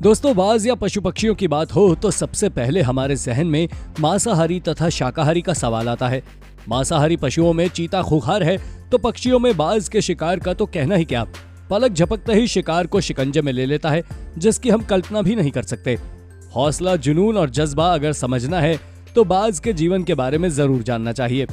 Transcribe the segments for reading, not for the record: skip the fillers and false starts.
दोस्तों, बाज या पशु पक्षियों की बात हो तो सबसे पहले हमारे जहन में मांसाहारी तथा शाकाहारी का सवाल आता है। मांसाहारी पशुओं में चीता खूंखार है तो पक्षियों में बाज के शिकार का तो कहना ही क्या। पलक झपकते ही शिकार को शिकंजे में ले लेता है, जिसकी हम कल्पना भी नहीं कर सकते। हौसला, जुनून और जज्बा अगर समझना है तो बाज के जीवन के बारे में जरूर जानना चाहिए।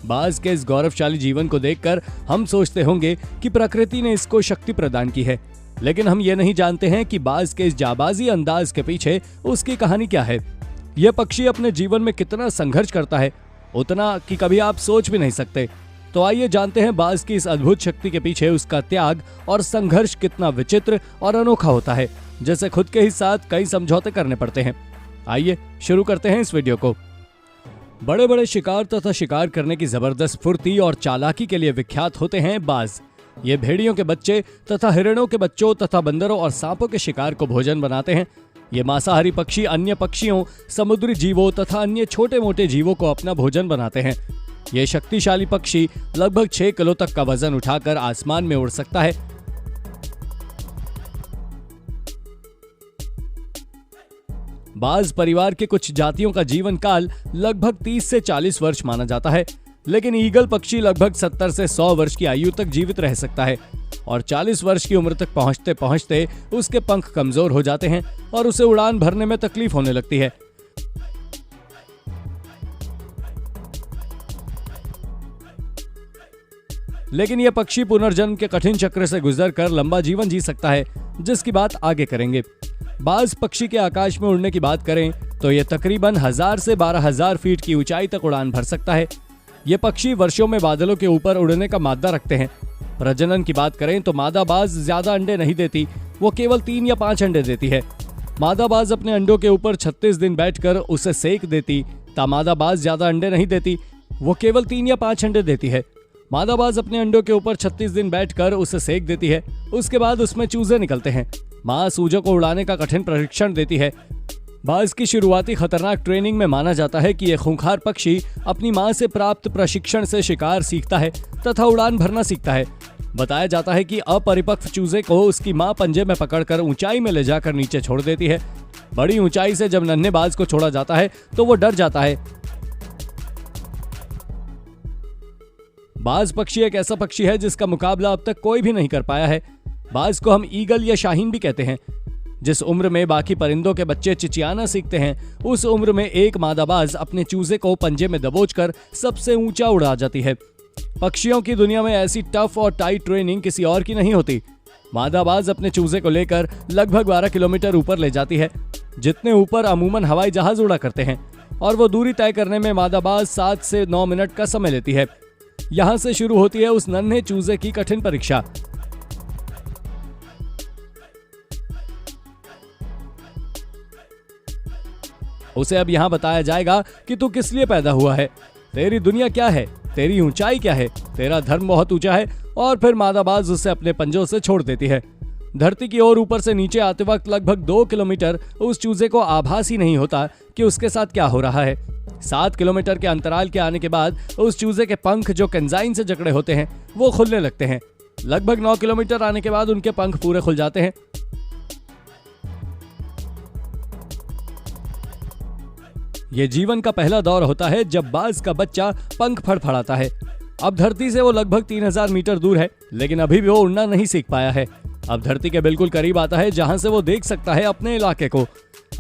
बाज के इस गौरवशाली जीवन को देखकर हम सोचते होंगे कि प्रकृति ने इसको शक्ति प्रदान की है, लेकिन हम ये नहीं जानते हैं कि बाज के इस जाबाजी अंदाज के पीछे उसकी कहानी क्या है। यह पक्षी अपने जीवन में कितना संघर्ष करता है, उतना कि कभी आप सोच भी नहीं सकते। तो आइए जानते हैं बाज की इस अद्भुत शक्ति के पीछे उसका त्याग और संघर्ष कितना विचित्र और अनोखा होता है, जैसे खुद के ही साथ कई समझौते करने पड़ते हैं। आइए शुरू करते हैं इस वीडियो को। बड़े बड़े शिकार तथा शिकार करने की जबरदस्त फुर्ती और चालाकी के लिए विख्यात होते हैं बाज। ये भेड़ियों के बच्चे तथा हिरणों के बच्चों तथा बंदरों और सांपों के शिकार को भोजन बनाते हैं। ये मांसाहारी पक्षी अन्य पक्षियों, समुद्री जीवों तथा अन्य छोटे मोटे जीवों को अपना भोजन बनाते हैं। ये शक्तिशाली पक्षी लगभग 6 किलो तक का वजन उठाकर आसमान में उड़ सकता है। बाज परिवार के कुछ जातियों का जीवन काल लगभग 30 से 40 वर्ष माना जाता है, लेकिन ईगल पक्षी लगभग 70 से 100 वर्ष की आयु तक जीवित रह सकता है और 40 वर्ष की उम्र तक पहुंचते पहुंचते उसके पंख कमजोर हो जाते हैं और उसे उड़ान भरने में तकलीफ होने लगती है। लेकिन यह पक्षी पुनर्जन्म के कठिन चक्र से गुजरकर लंबा जीवन जी सकता है, जिसकी बात आगे करेंगे। बाज पक्षी के आकाश में उड़ने की बात करें तो यह तकरीबन 1000 से 12000 फीट की ऊंचाई तक उड़ान भर सकता है। ये पक्षी वर्षों में बादलों के ऊपर उड़ने का मादा रखते हैं। प्रजनन की बात करें तो मादा बाज ज्यादा अंडे नहीं देती, वो केवल 3 या 5 अंडे देती है। मादा बाज अपने अंडों के ऊपर 36 दिन बैठकर उसे सेक देती। मादा बाज ज्यादा अंडे नहीं देती, वो केवल 3 या 5 अंडे देती है। मादा बाज अपने अंडों के ऊपर 36 दिन बैठकर उसे सेक देती है। उसके बाद उसमें चूजे निकलते हैं। मां सूजों को उड़ाने का कठिन प्रशिक्षण देती है। बाज की शुरुआती खतरनाक ट्रेनिंग में माना जाता है कि यह खूंखार पक्षी अपनी मां से प्राप्त प्रशिक्षण से शिकार सीखता है तथा उड़ान भरना सीखता है। बताया जाता है कि अपरिपक्व चूजे को उसकी मां पंजे में पकड़कर ऊंचाई में ले जाकर नीचे छोड़ देती है। बड़ी ऊंचाई से जब नन्हे बाज को छोड़ा जाता है तो वो डर जाता है। बाज पक्षी एक ऐसा पक्षी है जिसका मुकाबला अब तक कोई भी नहीं कर पाया है। बाज को हम ईगल या शाहीन भी कहते हैं। जिस उम्र में बाकी परिंदों के बच्चे चिचियाना सीखते हैं, उस उम्र में एक मादा बाज अपने चूजे को पंजे में दबोचकर सबसे ऊंचा उड़ा जाती है। पक्षियों की दुनिया में ऐसी टफ और टाइट ट्रेनिंग किसी और की नहीं होती। मादा बाज अपने चूजे को लेकर लगभग 12 किलोमीटर ऊपर ले जाती है, जितने ऊपर अमूमन हवाई जहाज उड़ा करते हैं, और वो दूरी तय करने में मादा बाज 7 से 9 मिनट का समय लेती है। यहां से शुरू होती है उस नन्हे चूजे की कठिन परीक्षा। उसे अब यहां बताया जाएगा कि तू किस लिए पैदा हुआ है, तेरी दुनिया क्या है, तेरी ऊंचाई क्या है, तेरा धर्म बहुत ऊंचा है। और फिर मादाबाज उसे अपने पंजों से छोड़ देती है। धरती की ओर ऊपर से नीचे आते वक्त लगभग 2 किलोमीटर उस चूजे को आभास ही नहीं होता कि उसके साथ क्या हो रहा है। 7 किलोमीटर के अंतराल के आने के बाद उस चूजे के पंख जो केंजाइन से जकड़े होते हैं वो खुलने लगते हैं। लगभग 9 किलोमीटर आने के बाद उनके पंख पूरे खुल जाते हैं। ये जीवन का पहला दौर होता है जब बाज का बच्चा पंख फड़फड़ाता है। अब धरती से वो लगभग 3000 मीटर दूर है, लेकिन अभी भी वो उड़ना नहीं सीख पाया है। अब धरती के बिल्कुल करीब आता है जहां से वो देख सकता है अपने इलाके को।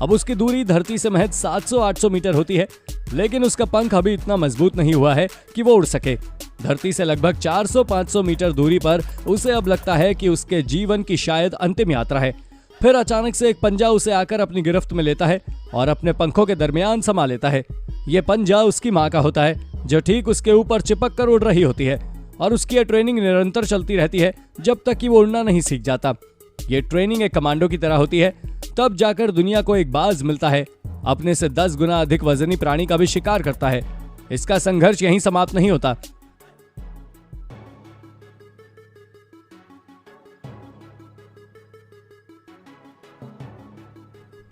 अब उसकी दूरी धरती से महज 700-800 मीटर होती है, लेकिन उसका पंख अभी इतना मजबूत नहीं हुआ है कि वो उड़ सके। धरती से लगभग 400-500 मीटर दूरी पर उसे अब लगता है कि उसके जीवन की शायद अंतिम यात्रा है। फिर अचानक से एक पंजा उसे आकर अपनी गिरफ्त में लेता है और अपने पंखों के दरमियान समा लेता है। ये पंजा उसकी मां का होता है, जो ठीक उसके ऊपर चिपक कर उड़ रही होती है, और उसकी ये ट्रेनिंग निरंतर चलती रहती है जब तक कि वो उड़ना नहीं सीख जाता। ये ट्रेनिंग एक कमांडो की तरह होती है। तब जाकर दुनिया को एक बाज मिलता है, अपने से 10 गुना अधिक वजनी प्राणी का भी शिकार करता है। इसका संघर्ष यहीं समाप्त नहीं होता।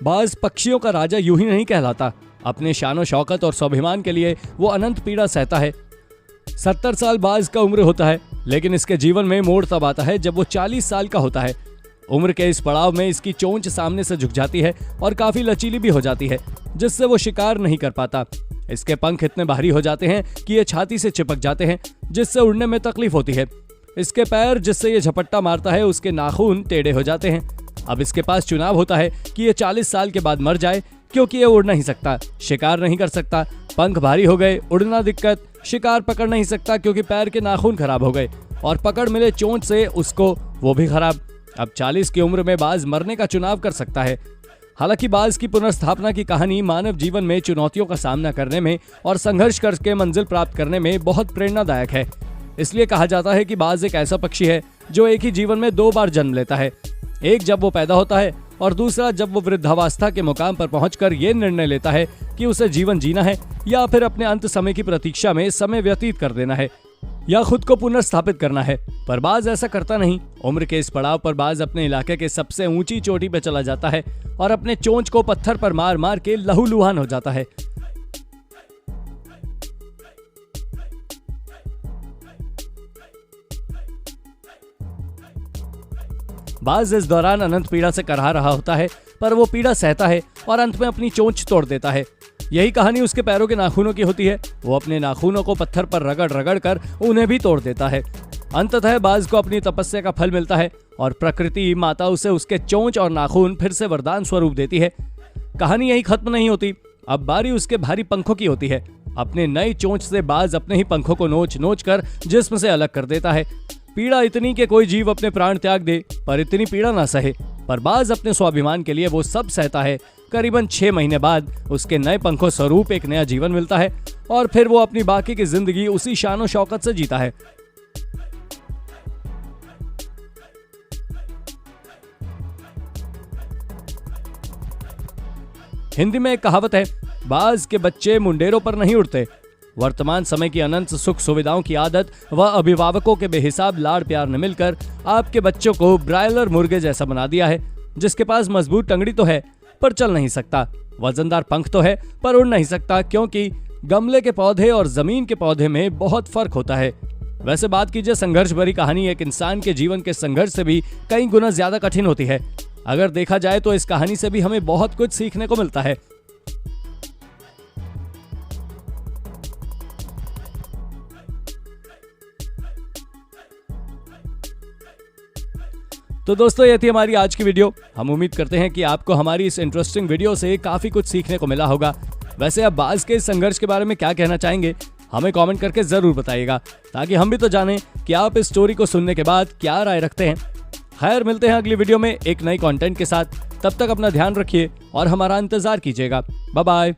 बाज पक्षियों का राजा यूं ही नहीं कहलाता। अपने शानो शौकत और स्वाभिमान के लिए वो अनंत पीड़ा सहता है। 70 साल बाज का उम्र होता है, लेकिन इसके जीवन में मोड़ तब आता है जब वो 40 साल का होता है। उम्र के इस पड़ाव में इसकी चोंच सामने से झुक जाती है और काफी लचीली भी हो जाती है, जिससे वो शिकार नहीं कर पाता। इसके पंख इतने भारी हो जाते हैं कि ये छाती से चिपक जाते हैं, जिससे उड़ने में तकलीफ होती है। इसके पैर, जिससे ये झपट्टा मारता है, उसके नाखून टेढ़े हो जाते हैं। अब इसके पास चुनाव होता है कि ये 40 साल के बाद मर जाए, क्योंकि ये उड़ नहीं सकता, शिकार नहीं कर सकता। पंख भारी हो गए, उड़ना दिक्कत, शिकार पकड़ नहीं सकता क्योंकि पैर के नाखून खराब हो गए, और पकड़ मिले चोंच से उसको वो भी खराब। अब 40 की उम्र में बाज मरने का चुनाव कर सकता है। हालांकि बाज की पुनर्स्थापना की कहानी मानव जीवन में चुनौतियों का सामना करने में और संघर्ष करके मंजिल प्राप्त करने में बहुत प्रेरणादायक है। इसलिए कहा जाता है कि बाज एक ऐसा पक्षी है जो एक ही जीवन में 2 बार जन्म लेता है, एक जब वो पैदा होता है और दूसरा जब वो वृद्धावस्था के मुकाम पर पहुंचकर ये निर्णय लेता है कि उसे जीवन जीना है या फिर अपने अंत समय की प्रतीक्षा में समय व्यतीत कर देना है या खुद को पुनर्स्थापित करना है। पर बाज ऐसा करता नहीं। उम्र के इस पड़ाव पर बाज अपने इलाके के सबसे ऊंची चोटी पर चला जाता है और अपने चोंच को पत्थर पर मार मार के लहूलुहान हो जाता है। बाज इस दौरान अनंत पीड़ा से करहा रहा होता है, पर वो पीड़ा सहता है और अंत में अपनी चोंच तोड़ देता है। यही कहानी उसके पैरों के नाखूनों की होती है। वो अपने नाखूनों को पत्थर पर रगड़ रगड़ कर उन्हें भी तोड़ देता है। अंततः बाज को अपनी तपस्या का फल मिलता है और प्रकृति माता उसे उसके चोंच और नाखून फिर से वरदान स्वरूप देती है। कहानी यही खत्म नहीं होती। अब बारी उसके भारी पंखों की होती है। अपने नई चोंच से बाज अपने ही पंखों को नोच नोच कर जिस्म से अलग कर देता है। पीड़ा इतनी कि कोई जीव अपने प्राण त्याग दे, पर इतनी पीड़ा ना सहे। पर बाज अपने स्वाभिमान के लिए वो सब सहता है। करीबन 6 महीने बाद उसके नए पंखों स्वरूप एक नया जीवन मिलता है और फिर वो अपनी बाकी की जिंदगी उसी शान शौकत से जीता है। हिंदी में एक कहावत है, बाज के बच्चे मुंडेरों पर नहीं उड़ते। वर्तमान समय की अनंत सुख सुविधाओं की आदत व अभिभावकों के बेहिसाब लाड़ प्यार ने मिलकर आपके बच्चों को ब्रायलर मुर्गे जैसा बना दिया है, जिसके पास मजबूत टंगड़ी तो है पर चल नहीं सकता, वजनदार पंख तो है पर उड़ नहीं सकता, क्योंकि गमले के पौधे और जमीन के पौधे में बहुत फर्क होता है। वैसे बात कीजिए संघर्ष भरी कहानी एक इंसान के जीवन के संघर्ष से भी कई गुना ज्यादा कठिन होती है। अगर देखा जाए तो इस कहानी से भी हमें बहुत कुछ सीखने को मिलता है। तो दोस्तों, ये थी हमारी आज की वीडियो। हम उम्मीद करते हैं कि आपको हमारी इस इंटरेस्टिंग वीडियो से काफी कुछ सीखने को मिला होगा। वैसे आप बाज के संघर्ष के बारे में क्या कहना चाहेंगे, हमें कमेंट करके जरूर बताइएगा, ताकि हम भी तो जानें कि आप इस स्टोरी को सुनने के बाद क्या राय रखते हैं। खैर, मिलते हैं अगली वीडियो में एक नई कंटेंट के साथ। तब तक अपना ध्यान रखिए और हमारा इंतजार कीजिएगा। Bye bye.